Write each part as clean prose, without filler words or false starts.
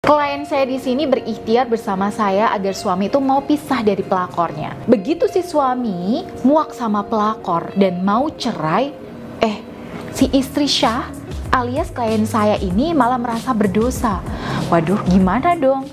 Klien saya di sini berikhtiar bersama saya agar suami itu mau pisah dari pelakornya. Begitu si suami muak sama pelakor dan mau cerai, si istri Syah alias klien saya ini malah merasa berdosa. Waduh, gimana dong?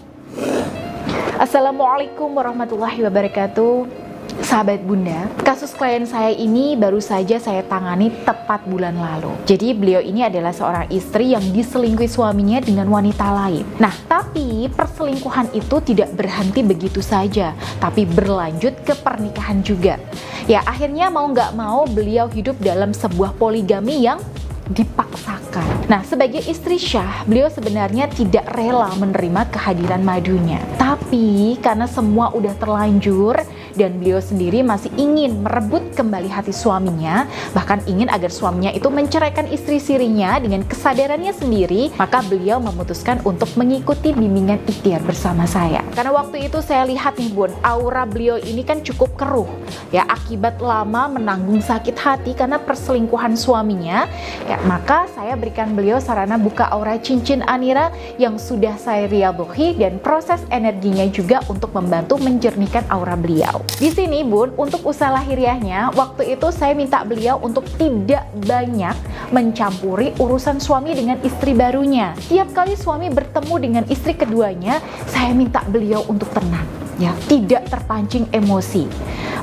Assalamualaikum warahmatullahi wabarakatuh. Sahabat Bunda, kasus klien saya ini baru saja saya tangani tepat bulan lalu. Jadi beliau ini adalah seorang istri yang diselingkuhi suaminya dengan wanita lain. Nah, tapi perselingkuhan itu tidak berhenti begitu saja, tapi berlanjut ke pernikahan juga. Ya, akhirnya mau nggak mau beliau hidup dalam sebuah poligami yang dipaksakan. Nah, sebagai istri Syah, beliau sebenarnya tidak rela menerima kehadiran madunya. Tapi karena semua udah terlanjur dan beliau sendiri masih ingin merebut kembali hati suaminya, bahkan ingin agar suaminya itu menceraikan istri sirinya dengan kesadarannya sendiri, maka beliau memutuskan untuk mengikuti bimbingan ikhtiar bersama saya. Karena waktu itu saya lihat nih Bun, aura beliau ini kan cukup keruh ya, akibat lama menanggung sakit hati karena perselingkuhan suaminya. Ya, maka saya berikan beliau sarana buka aura cincin Anira yang sudah saya riaduhi dan proses energinya juga untuk membantu menjernihkan aura beliau. Di sini Bun, untuk usaha lahiriahnya, waktu itu saya minta beliau untuk tidak banyak mencampuri urusan suami dengan istri barunya. Tiap kali suami bertemu dengan istri keduanya, saya minta beliau untuk tenang, ya, tidak terpancing emosi.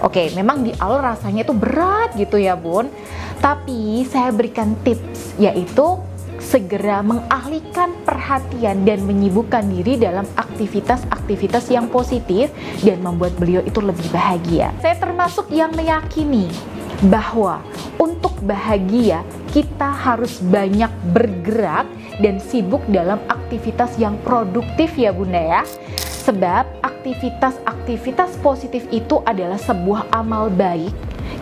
Oke, memang di awal rasanya itu berat gitu ya Bun, tapi saya berikan tips, yaitu segera mengalihkan perhatian dan menyibukkan diri dalam aktivitas-aktivitas yang positif dan membuat beliau itu lebih bahagia. Saya termasuk yang meyakini bahwa untuk bahagia kita harus banyak bergerak dan sibuk dalam aktivitas yang produktif ya Bunda ya. Sebab aktivitas-aktivitas positif itu adalah sebuah amal baik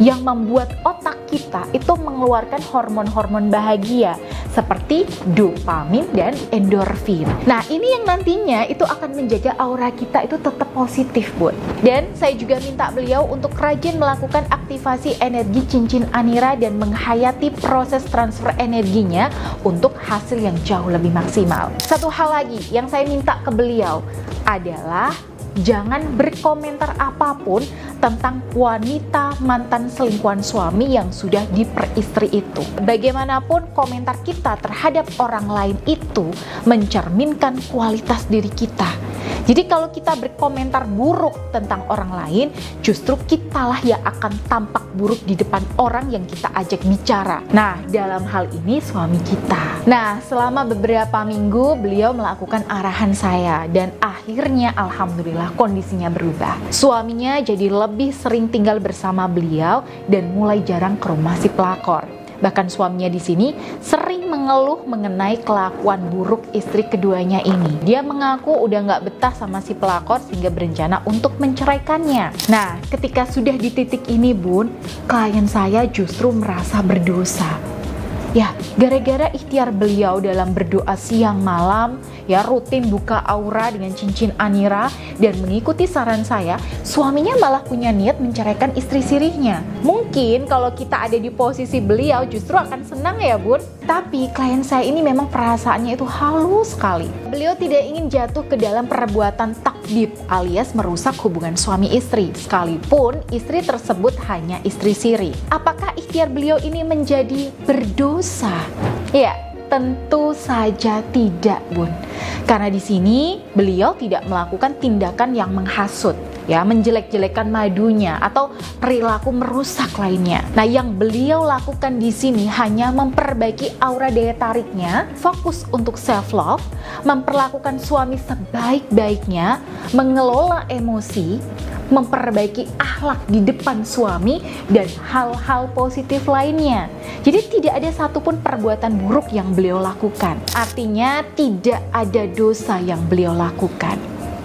yang membuat otak kita itu mengeluarkan hormon-hormon bahagia seperti dopamin dan endorfin. Nah, ini yang nantinya itu akan menjaga aura kita itu tetap positif, Bun. Dan saya juga minta beliau untuk rajin melakukan aktivasi energi cincin Anira dan menghayati proses transfer energinya untuk hasil yang jauh lebih maksimal. Satu hal lagi yang saya minta ke beliau adalah jangan berkomentar apapun tentang wanita mantan selingkuhan suami yang sudah diperistri itu. Bagaimanapun komentar kita terhadap orang lain itu mencerminkan kualitas diri kita. Jadi kalau kita berkomentar buruk tentang orang lain, justru kitalah yang akan tampak buruk di depan orang yang kita ajak bicara. Nah, dalam hal ini suami kita. Nah, selama beberapa minggu beliau melakukan arahan saya dan akhirnya alhamdulillah kondisinya berubah. Suaminya jadi lebih sering tinggal bersama beliau dan mulai jarang ke rumah si pelakor. Bahkan suaminya di sini sering mengeluh mengenai kelakuan buruk istri keduanya ini. Dia mengaku udah nggak betah sama si pelakor sehingga berencana untuk menceraikannya. Nah, ketika sudah di titik ini Bun, klien saya justru merasa berdosa. Ya, gara-gara ikhtiar beliau dalam berdoa siang malam, ya rutin buka aura dengan cincin Anira dan mengikuti saran saya, suaminya malah punya niat menceraikan istri sirihnya. Mungkin kalau kita ada di posisi beliau justru akan senang ya Bun. Tapi klien saya ini memang perasaannya itu halus sekali. Beliau tidak ingin jatuh ke dalam perbuatan takdib alias merusak hubungan suami istri, sekalipun istri tersebut hanya istri siri. Apakah ikhtiar beliau ini menjadi berdosa? Ya, tentu saja tidak, Bun. Karena di sini beliau tidak melakukan tindakan yang menghasut, ya, menjelek-jelekan madunya atau perilaku merusak lainnya. Nah, yang beliau lakukan di sini hanya memperbaiki aura daya tariknya, fokus untuk self love, memperlakukan suami sebaik-baiknya, mengelola emosi, memperbaiki akhlak di depan suami dan hal-hal positif lainnya. Jadi tidak ada satupun perbuatan buruk yang beliau lakukan. Artinya tidak ada dosa yang beliau lakukan.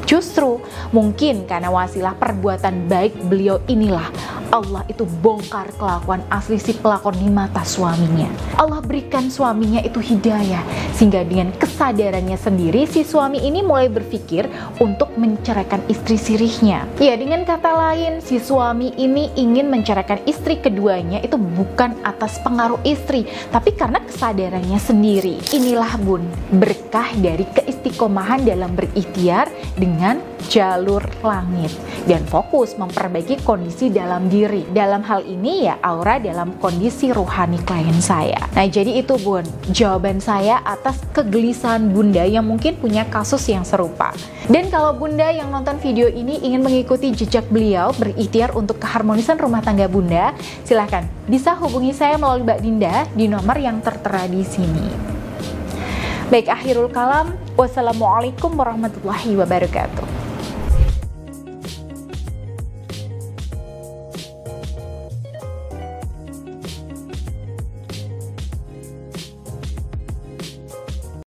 Justru mungkin karena wasilah perbuatan baik beliau inilah Allah itu bongkar kelakuan asli si pelakon di mata suaminya. Allah berikan suaminya itu hidayah, sehingga dengan kesadarannya sendiri si suami ini mulai berpikir untuk menceraikan istri sirihnya. Ya, dengan kata lain, si suami ini ingin menceraikan istri keduanya itu bukan atas pengaruh istri, tapi karena kesadarannya sendiri. Inilah bun, berkah dari keistiqomahan dalam berikhtiar dengan jalur langit dan fokus memperbaiki kondisi dalam diri. Dalam hal ini ya aura dalam kondisi rohani klien saya. Nah, jadi itu bun, jawaban saya atas kegelisahan bunda yang mungkin punya kasus yang serupa. Dan kalau bunda yang nonton video ini ingin mengikuti jejak beliau berikhtiar untuk keharmonisan rumah tangga bunda, silahkan bisa hubungi saya melalui Mbak Dinda di nomor yang tertera di sini. Baik, akhirul kalam. Wassalamualaikum warahmatullahi wabarakatuh.